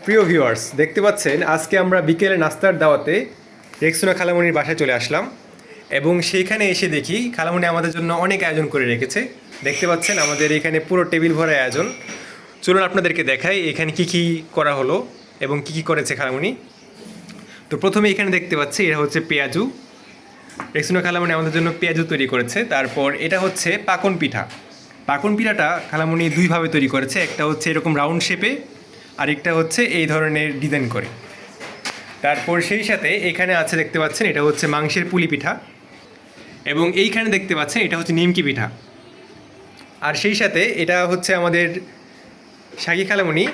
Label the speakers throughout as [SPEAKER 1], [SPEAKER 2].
[SPEAKER 1] প্রিয় ভিউয়ার্স, দেখতে পাচ্ছেন আজকে আমরা বিকেলে নাস্তার দাওয়াতে রেক্সোনা খালামণির বাসায় চলে আসলাম এবং সেইখানে এসে দেখি খালামণি আমাদের জন্য অনেক আয়োজন করে রেখেছে। দেখতে পাচ্ছেন আমাদের এখানে পুরো টেবিল ভরা আয়োজন। চলুন আপনাদেরকে দেখাই এখানে কি কি করা হলো এবং কি কি করেছে খালামণি। তো প্রথমে এখানে দেখতে পাচ্ছি এটা হচ্ছে পেঁয়াজু। রেক্সোনা খালামণি আমাদের জন্য পেঁয়াজু তৈরি করেছে। তারপর এটা হচ্ছে পাকন পিঠা। পাকন পিঠাটা খালামণি দুইভাবে তৈরি করেছে, একটা হচ্ছে এরকম রাউন্ড শেপে, আরেকটা হচ্ছে এই ধরনের ডিজাইন করে। তারপর সেই সাথে এখানে আছে দেখতে পাচ্ছেন এটা হচ্ছে মাংসের পুলি পিঠা এবং এইখানে দেখতে পাচ্ছেন এটা হচ্ছে নিমকি পিঠা। আর সেই সাথে এটা হচ্ছে আমাদের শাকি খালামণি,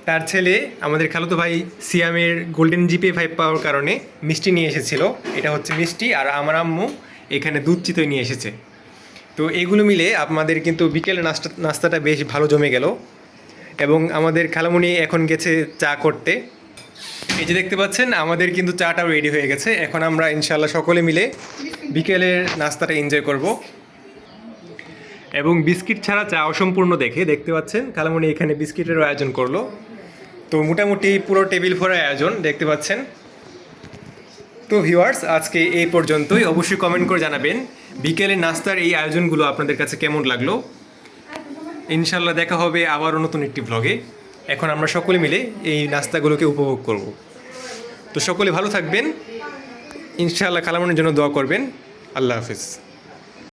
[SPEAKER 1] তার ছেলে আমাদের খালাতো ভাই সিয়ামের গোল্ডেন GPA 5 পাওয়ার কারণে মিষ্টি নিয়ে এসেছিল। এটা হচ্ছে মিষ্টি, আর আমার আম্মু এখানে দুধ চিতই নিয়ে এসেছে। তো এগুলো মিলে আমাদের কিন্তু বিকেলে নাস্তাটা বেশ ভালো জমে গেল। এবং আমাদের খালামণি এখন গেছে চা করতে। এই যে দেখতে পাচ্ছেন আমাদের কিন্তু চাটাও রেডি হয়ে গেছে। এখন আমরা ইনশাল্লাহ সকলে মিলে বিকেলের নাস্তাটা এনজয় করব। এবং বিস্কিট ছাড়া চা অসম্পূর্ণ দেখে দেখতে পাচ্ছেন খালামণি এখানে বিস্কিটেরও আয়োজন করলো। তো মোটামুটি পুরো টেবিল ভরা আয়োজন দেখতে পাচ্ছেন। তো ভিউয়ার্স, আজকে এই পর্যন্তই। অবশ্যই কমেন্ট করে জানাবেন বিকেলের নাস্তার এই আয়োজনগুলো আপনাদের কাছে কেমন লাগলো। ইনশাল্লাহ দেখা হবে আবারও নতুন একটি ব্লগে। এখন আমরা সকলে মিলে এই নাস্তাগুলোকে উপভোগ করব। তো সকলে ভালো থাকবেন, ইনশাআল্লাহ খালামণির জন্য দোয়া করবেন। আল্লাহ হাফিজ।